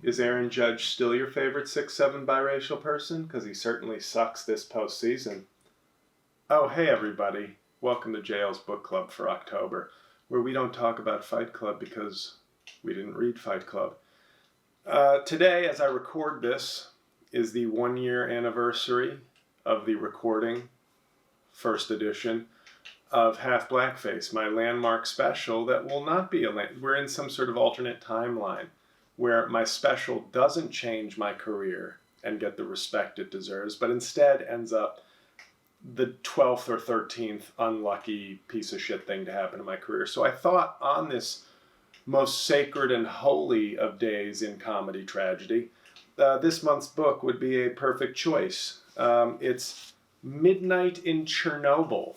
Is Aaron Judge still your favorite 6'7" biracial person? Because he certainly sucks this postseason. Oh, hey everybody. Welcome to JL's Book Club for October, where we don't talk about Fight Club because we didn't read Fight Club. Today, as I record this, is the 1-year anniversary of the recording, first edition, of Half Blackface, my landmark special that will not be we're in some sort of alternate timeline where my special doesn't change my career and get the respect it deserves, but instead ends up the 12th or 13th unlucky piece of shit thing to happen in my career. So I thought on this most sacred and holy of days in comedy tragedy, this month's book would be a perfect choice. It's Midnight in Chernobyl,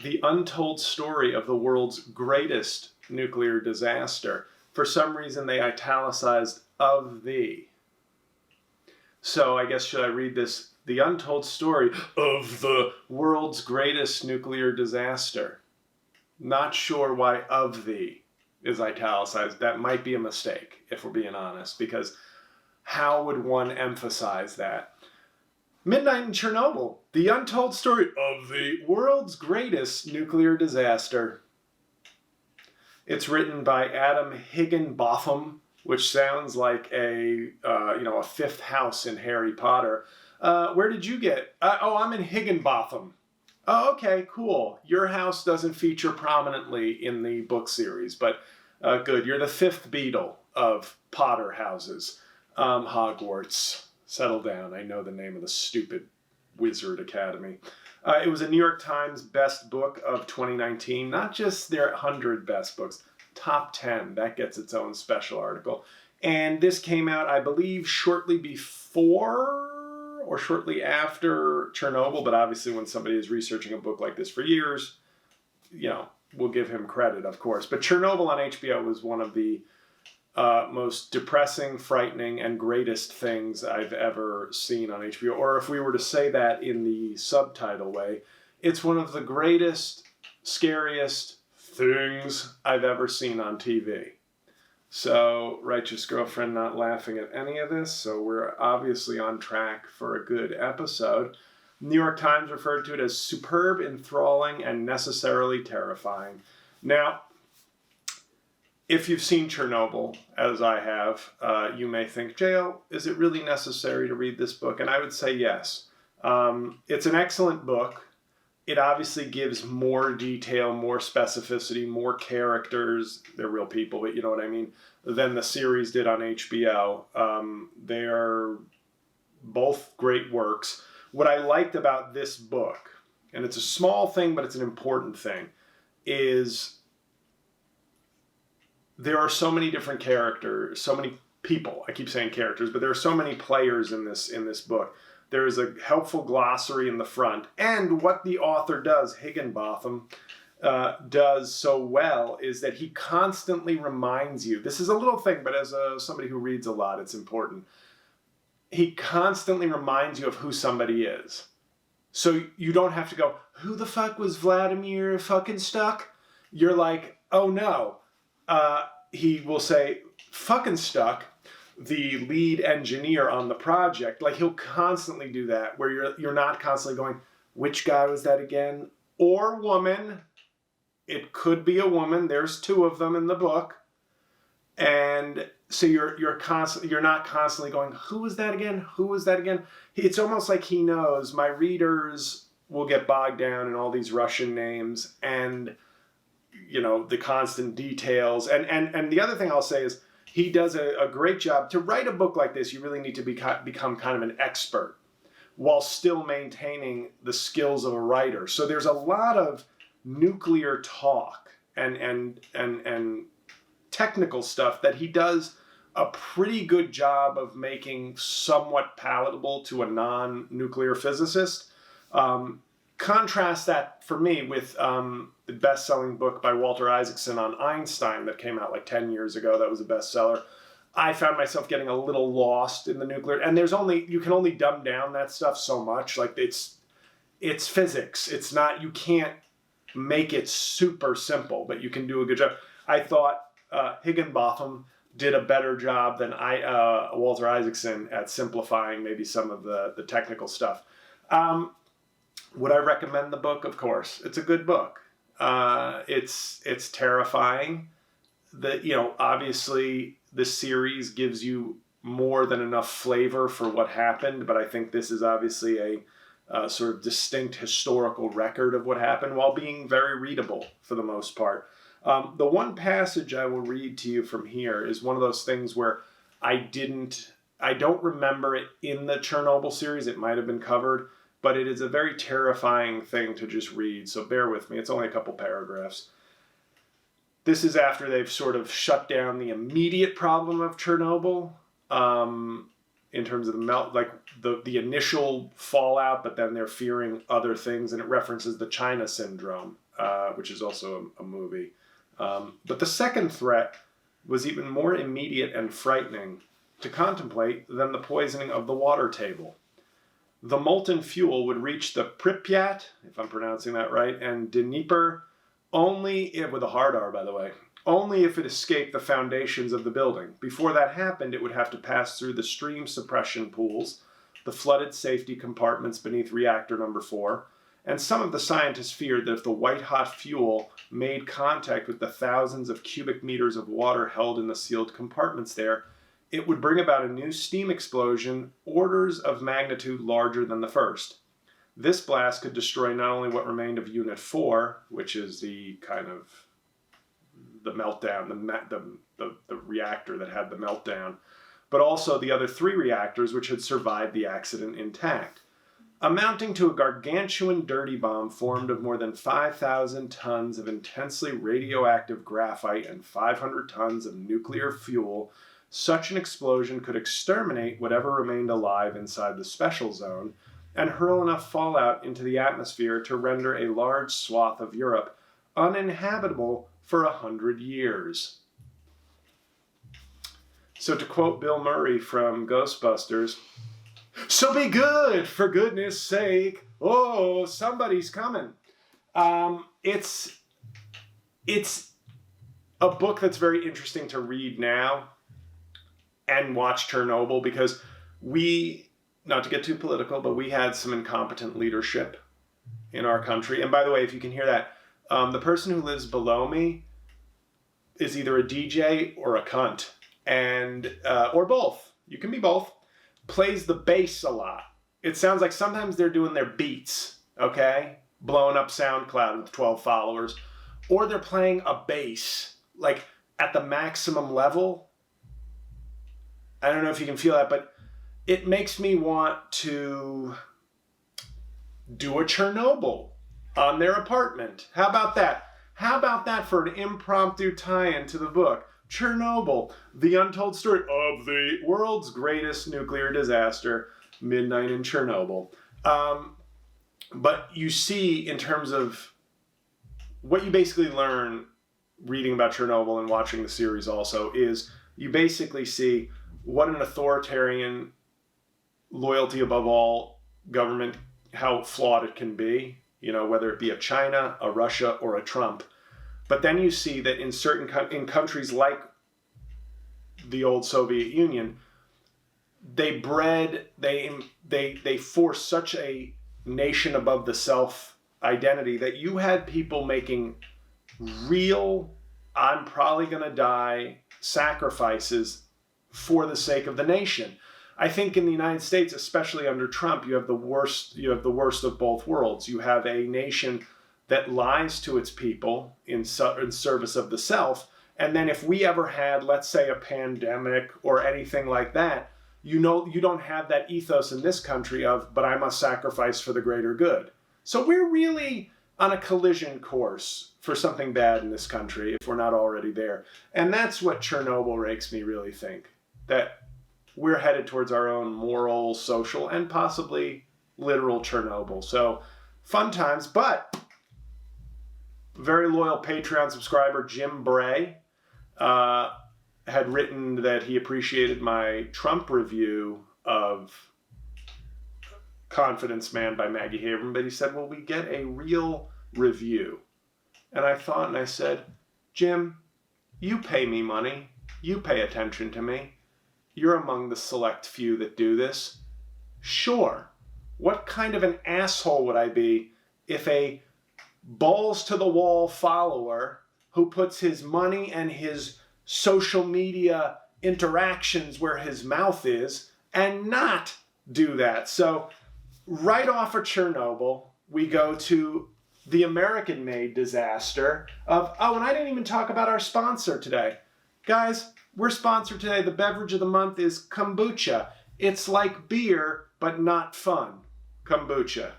the untold story of the world's greatest nuclear disaster. For some reason, they italicized "of the." So I guess, should I read this? The untold story of the world's greatest nuclear disaster. Not sure why "of the" is italicized. That might be a mistake, if we're being honest, because how would one emphasize that? Midnight in Chernobyl, the untold story of the world's greatest nuclear disaster. It's written by Adam Higginbotham, which sounds like a fifth house in Harry Potter. Where did you get? I'm in Higginbotham. Oh, okay, cool. Your house doesn't feature prominently in the book series, but good. You're the fifth Beatle of Potter houses. Hogwarts. Settle down. I know the name of the stupid Wizard Academy. It was a New York Times best book of 2019. Not just their 100 best books. Top 10. That gets its own special article. And this came out, I believe, shortly before or shortly after Chernobyl. But obviously when somebody is researching a book like this for years, we'll give him credit, of course. But Chernobyl on HBO was one of the most depressing, frightening, and greatest things I've ever seen on HBO. Or if we were to say that in the subtitle way, it's one of the greatest, scariest things I've ever seen on TV. So, Righteous Girlfriend not laughing at any of this, so we're obviously on track for a good episode. New York Times referred to it as superb, enthralling, and necessarily terrifying. Now, if you've seen Chernobyl, as I have, you may think, JL, is it really necessary to read this book? And I would say yes. It's an excellent book. It obviously gives more detail, more specificity, more characters. They're real people, but you know what I mean, than the series did on HBO. They're both great works. What I liked about this book, and it's a small thing, but it's an important thing, is there are so many different characters, so many people. I keep saying characters, but there are so many players in this book. There is a helpful glossary in the front. And what the author does, Higginbotham, does so well is that he constantly reminds you, this is a little thing, but as somebody who reads a lot, it's important. He constantly reminds you of who somebody is. So you don't have to go, who the fuck was Vladimir fucking Stuck? You're like, oh no. He will say, fucking Stuck, the lead engineer on the project. Like, he'll constantly do that, where you're not constantly going, which guy was that again? Or woman. It could be a woman. There's 2 of them in the book. And so you're not constantly going, who was that again? Who was that again? It's almost like he knows my readers will get bogged down in all these Russian names and the constant details. And the other thing I'll say is he does a great job. To write a book like this, you really need to become kind of an expert while still maintaining the skills of a writer. So there's a lot of nuclear talk and technical stuff that he does a pretty good job of making somewhat palatable to a non-nuclear physicist. Contrast that for me with the best-selling book by Walter Isaacson on Einstein that came out like 10 years ago. That was a bestseller. I found myself getting a little lost in the nuclear, and you can only dumb down that stuff so much. Like it's physics. It's not, you can't make it super simple, but you can do a good job. I thought Higginbotham did a better job than Walter Isaacson at simplifying maybe some of the technical stuff. Would I recommend the book? Of course. It's a good book. It's terrifying. Obviously the series gives you more than enough flavor for what happened, but I think this is obviously a sort of distinct historical record of what happened while being very readable for the most part. The one passage I will read to you from here is one of those things where I don't remember it in the Chernobyl series. It might have been covered, but it is a very terrifying thing to just read, so bear with me. It's only a couple paragraphs. This is after they've sort of shut down the immediate problem of Chernobyl, in terms of the initial fallout, but then they're fearing other things, and it references the China syndrome, which is also a movie. But the second threat was even more immediate and frightening to contemplate than the poisoning of the water table. The molten fuel would reach the Pripyat, if I'm pronouncing that right, and Dnieper with a hard R, by the way, only if it escaped the foundations of the building. Before that happened, it would have to pass through the stream suppression pools, the flooded safety compartments beneath reactor number 4, and some of the scientists feared that if the white-hot fuel made contact with the thousands of cubic meters of water held in the sealed compartments there, it would bring about a new steam explosion orders of magnitude larger than the first. This blast could destroy not only what remained of Unit 4, which is the kind of the meltdown, the reactor that had the meltdown, but also the other 3 reactors which had survived the accident intact, amounting to a gargantuan dirty bomb formed of more than 5,000 tons of intensely radioactive graphite and 500 tons of nuclear fuel. Such an explosion could exterminate whatever remained alive inside the special zone and hurl enough fallout into the atmosphere to render a large swath of Europe uninhabitable for 100 years. So to quote Bill Murray from Ghostbusters, "So be good, for goodness sake. Oh, somebody's coming." It's a book that's very interesting to read now and watch Chernobyl, because not to get too political, but we had some incompetent leadership in our country. And by the way, if you can hear that, the person who lives below me is either a DJ or a cunt, and or both. You can be both. Plays the bass a lot. It sounds like sometimes they're doing their beats, okay? Blowing up SoundCloud with 12 followers. Or they're playing a bass, like at the maximum level. I don't know if you can feel that, but it makes me want to do a Chernobyl on their apartment. How about that? How about that for an impromptu tie-in to the book? Chernobyl, the untold story of the world's greatest nuclear disaster, Midnight in Chernobyl. But you see, in terms of what you basically learn reading about Chernobyl and watching the series also, is you basically see what an authoritarian loyalty above all government, how flawed it can be, whether it be a China, a Russia, or a Trump. But then you see that in countries like the old Soviet Union, they force such a nation above the self identity that you had people making real, I'm probably going to die sacrifices for the sake of the nation. I think in the United States, especially under Trump, you have the worst of both worlds. You have a nation that lies to its people in service of the self. And then if we ever had, let's say, a pandemic or anything like that, you don't have that ethos in this country of, but I must sacrifice for the greater good. So we're really on a collision course for something bad in this country if we're not already there. And that's what Chernobyl makes me really think, that we're headed towards our own moral, social, and possibly literal Chernobyl. So fun times, but very loyal Patreon subscriber Jim Bray had written that he appreciated my Trump review of Confidence Man by Maggie Haberman, but he said, will we get a real review? And I thought, and I said, Jim, you pay me money. You pay attention to me. You're among the select few that do this. Sure. What kind of an asshole would I be if a balls-to-the-wall follower who puts his money and his social media interactions where his mouth is and not do that? So right off of Chernobyl, we go to the American-made disaster of, oh, and I didn't even talk about our sponsor today. Guys, we're sponsored today. The beverage of the month is kombucha. It's like beer, but not fun. Kombucha.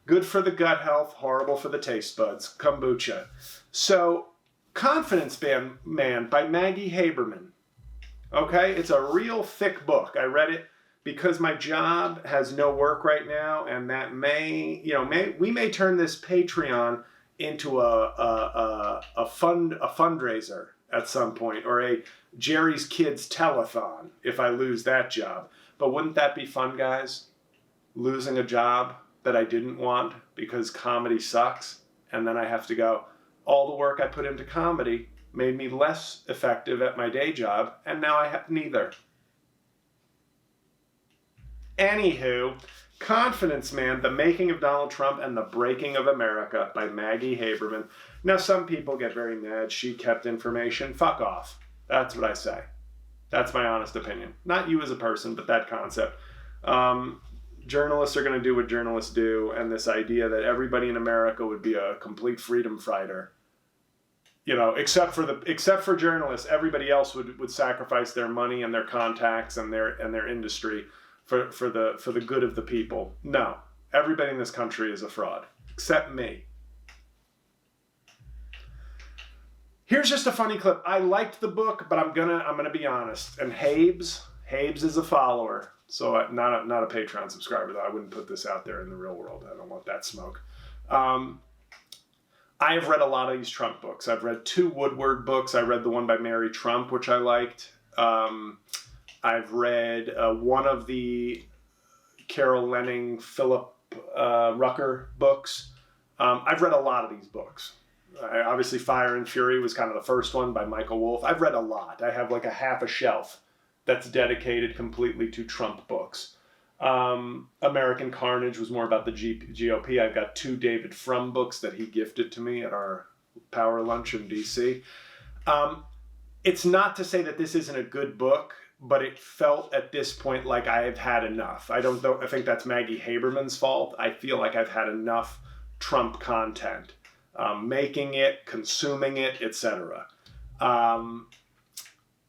Good for the gut health, horrible for the taste buds. Kombucha. So, Confidence Man by Maggie Haberman. Okay, it's a real thick book. I read it because my job has no work right now, and that we may turn this Patreon into a fundraiser at some point, or a Jerry's Kids telethon if I lose that job. But wouldn't that be fun, guys? Losing a job that I didn't want because comedy sucks, and then I have to go, all the work I put into comedy made me less effective at my day job, and now I have neither. Anywho, Confidence Man, The Making of Donald Trump and the Breaking of America by Maggie Haberman. Now, some people get very mad. She kept information. Fuck off. That's what I say. That's my honest opinion. Not you as a person, but that concept. Journalists are going to do what journalists do, and this idea that everybody in America would be a complete freedom fighter. You know, except for journalists, everybody else would sacrifice their money and their contacts and their industry for the good of the people. No, everybody in this country is a fraud, except me. Here's just a funny clip. I liked the book, but I'm gonna be honest. And Habes is a follower, so not a Patreon subscriber though. I wouldn't put this out there in the real world. I don't want that smoke. I have read a lot of these Trump books. I've read 2 Woodward books. I read the one by Mary Trump, which I liked. I've read one of the Carol Leonnig, Philip Rucker books. I've read a lot of these books. Obviously, Fire and Fury was kind of the first one by Michael Wolff. I've read a lot. I have like a half a shelf that's dedicated completely to Trump books. American Carnage was more about the GOP. I've got 2 David Frum books that he gifted to me at our power lunch in DC. It's not to say that this isn't a good book, but it felt at this point like I have had enough. I think that's Maggie Haberman's fault. I feel like I've had enough Trump content. Making it, consuming it, etc.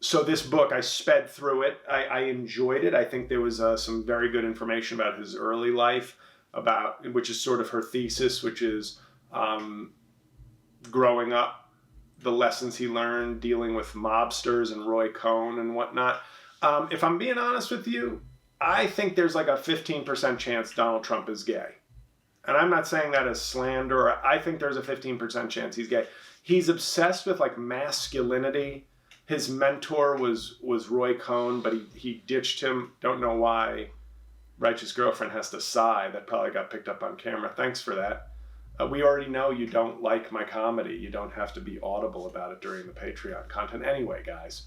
So this book, I sped through it. I enjoyed it. I think there was some very good information about his early life, which is sort of her thesis, which is growing up, the lessons he learned, dealing with mobsters and Roy Cohn and whatnot. If I'm being honest with you, I think there's like a 15% chance Donald Trump is gay. And I'm not saying that as slander. I think there's a 15% chance he's gay. He's obsessed with like masculinity. His mentor was Roy Cohn, but he ditched him. Don't know why. Righteous Girlfriend has to sigh. That probably got picked up on camera. Thanks for that. We already know you don't like my comedy. You don't have to be audible about it during the Patreon content. Anyway, guys,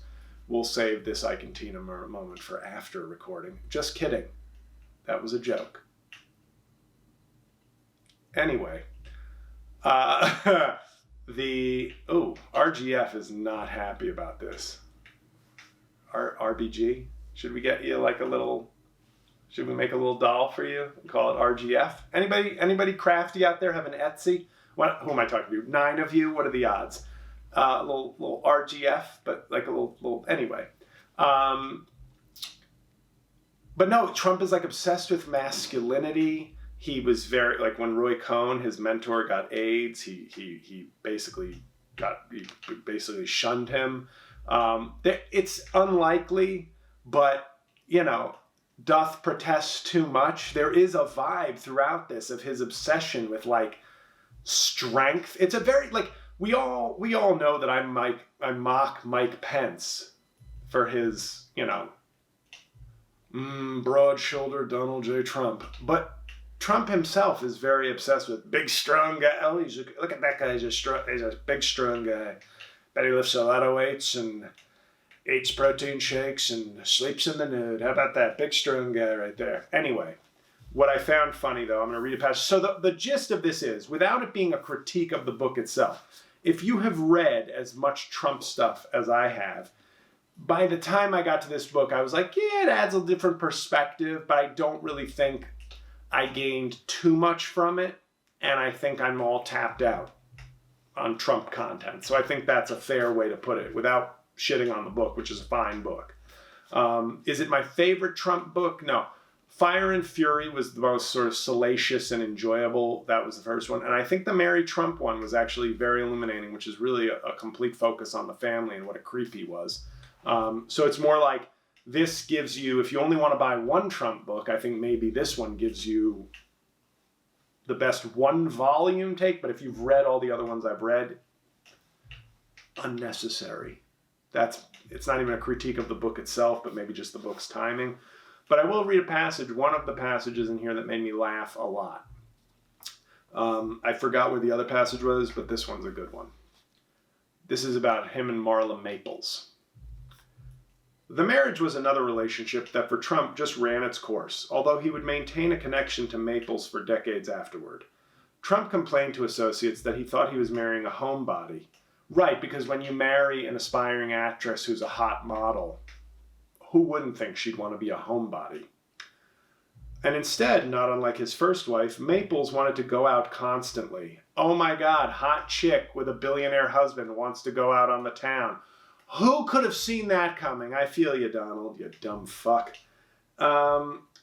we'll save this Ike and Tina moment for after recording. Just kidding. That was a joke. Anyway, RGF is not happy about this. RBG, should we get you like should we make a little doll for you and call it RGF? Anybody crafty out there have an Etsy? Who am I talking to? 9 of you? What are the odds? A little RGF, but like a little anyway. But no, Trump is like obsessed with masculinity. He was very, like when Roy Cohn, his mentor, got AIDS, he basically shunned him. It's unlikely, but, doth protest too much. There is a vibe throughout this of his obsession with like strength. It's a very, like, we all know that I mock Mike Pence for his, broad-shouldered Donald J. Trump. But Trump himself is very obsessed with big, strong guy. Oh, look at that guy. He's a big, strong guy. Bet he lifts a lot of weights and eats protein shakes and sleeps in the nude. How about that? Big strong guy right there. Anyway, what I found funny, though, I'm going to read a passage. So the gist of this is, without it being a critique of the book itself, if you have read as much Trump stuff as I have, by the time I got to this book, I was like, yeah, it adds a different perspective, but I don't really think I gained too much from it, and I think I'm all tapped out on Trump content. So I think that's a fair way to put it, without shitting on the book, which is a fine book. Is it my favorite Trump book? No. Fire and Fury was the most sort of salacious and enjoyable. That was the first one. And I think the Mary Trump one was actually very illuminating, which is really a complete focus on the family and what a creep he was. So it's more like this gives you, if you only want to buy one Trump book, I think maybe this one gives you the best one volume take. But if you've read all the other ones I've read, unnecessary. It's not even a critique of the book itself, but maybe just the book's timing. But I will read a passage, one of the passages in here that made me laugh a lot. I forgot where the other passage was, but this one's a good one. This is about him and Marla Maples. The marriage was another relationship that for Trump just ran its course, although he would maintain a connection to Maples for decades afterward. Trump complained to associates that he thought he was marrying a homebody. Right, because when you marry an aspiring actress who's a hot model, who wouldn't think she'd want to be a homebody? And instead, not unlike his first wife, Maples wanted to go out constantly. Oh my God, hot chick with a billionaire husband wants to go out on the town. Who could have seen that coming? I feel you, Donald, you dumb fuck.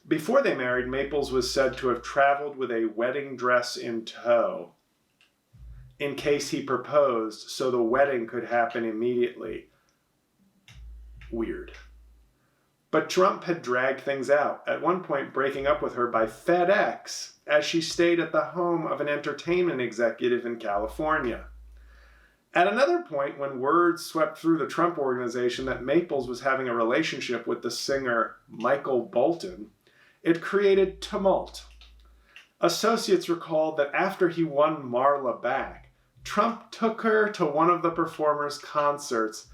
Before they married, Maples was said to have traveled with a wedding dress in tow in case he proposed, so the wedding could happen immediately. Weird. But Trump had dragged things out, at one point breaking up with her by FedEx as she stayed at the home of an entertainment executive in California. At another point, when word swept through the Trump organization that Maples was having a relationship with the singer Michael Bolton, it created tumult. Associates recalled that after he won Marla back, Trump took her to one of the performer's concerts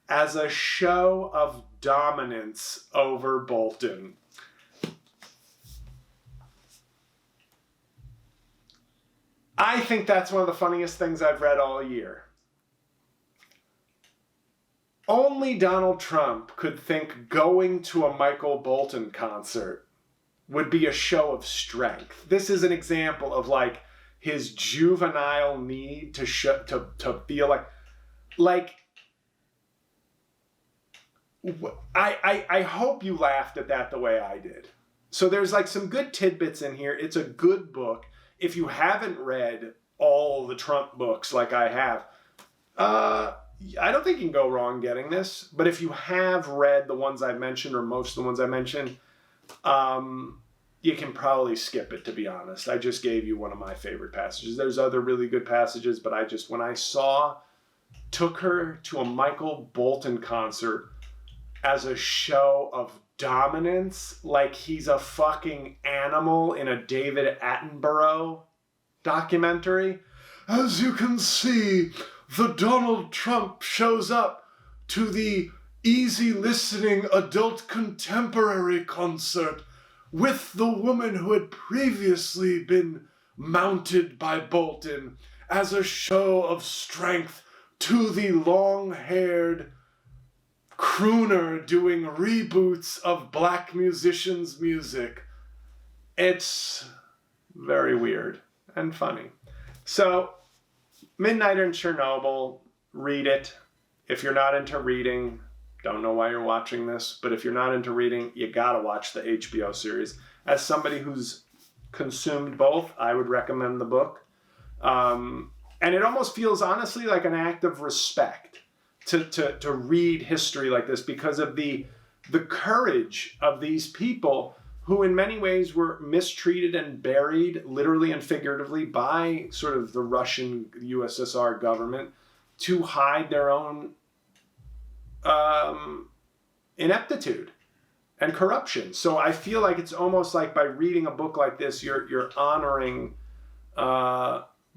as a show of dominance over Bolton. I think that's one of the funniest things I've read all year. Only Donald Trump could think going to a Michael Bolton concert would be a show of strength. This is an example of like his juvenile need to feel like I hope you laughed at that the way I did. So there's like some good tidbits in here. It's a good book. If you haven't read all the Trump books like I have, I don't think you can go wrong getting this. But if you have read the ones I mentioned, or most of the ones I mentioned, you can probably skip it, to be honest. I just gave you one of my favorite passages. There's other really good passages, but when I took her to a Michael Bolton concert as a show of dominance, like he's a fucking animal in a David Attenborough documentary. As you can see, the Donald Trump shows up to the easy listening adult contemporary concert with the woman who had previously been mounted by Bolton as a show of strength to the long-haired crooner doing reboots of black musicians' music. It's very weird and funny. So, Midnighter in Chernobyl, read it. If you're not into reading, don't know why you're watching this, but if you're not into reading, you gotta watch the HBO series. As somebody who's consumed both, I would recommend the book. And it almost feels, honestly, like an act of respect to read history like this because of the courage of these people who in many ways were mistreated and buried, literally and figuratively, by sort of the Russian USSR government to hide their own ineptitude and corruption. So I feel like it's almost like by reading a book like this, you're honoring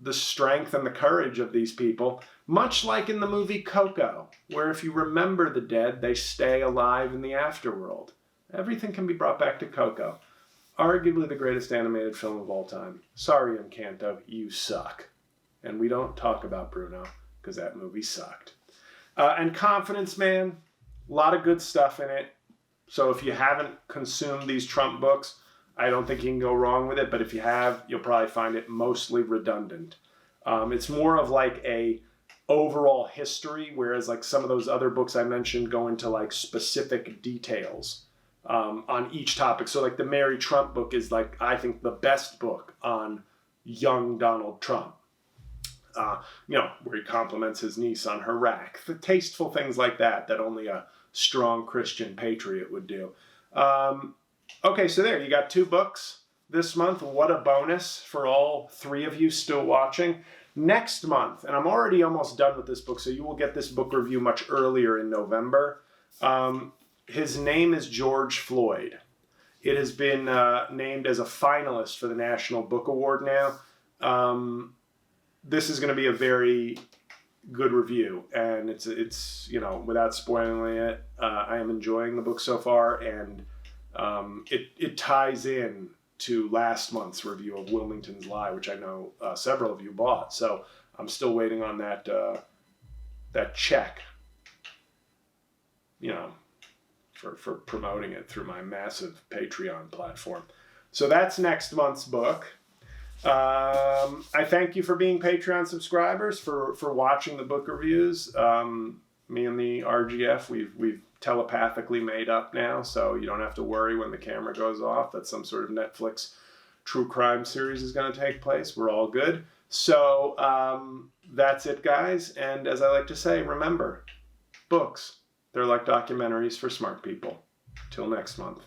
the strength and the courage of these people, much like in the movie Coco, where if you remember the dead, they stay alive in the afterworld. Everything can be brought back to Coco. Arguably the greatest animated film of all time. Sorry, Encanto, you suck. And we don't talk about Bruno, because that movie sucked. And Confidence Man, a lot of good stuff in it. So if you haven't consumed these Trump books, I don't think you can go wrong with it. But if you have, you'll probably find it mostly redundant. It's more of like a overall history, whereas like some of those other books I mentioned go into like specific details on each topic. So like the Mary Trump book is like, I think, the best book on young Donald Trump. Where he compliments his niece on her rack. The tasteful things like that only a strong Christian patriot would do. Okay, so there, you got 2 books this month. What a bonus for all 3 of you still watching. Next month, and I'm already almost done with this book, so you will get this book review much earlier in November. His name is George Floyd. It has been named as a finalist for the National Book Award now. This is going to be a very good review, and it's without spoiling it, I am enjoying the book so far, and it ties in to last month's review of Wilmington's Lie, which I know several of you bought. So I'm still waiting on that check, for promoting it through my massive Patreon platform. So that's next month's book. I thank you for being Patreon subscribers, for watching the book reviews. Me and the RGF, we've telepathically made up now, so you don't have to worry when the camera goes off that some sort of Netflix true crime series is going to take place. We're all good. So that's it, guys. And as I like to say, remember, books, they're like documentaries for smart people. Till next month.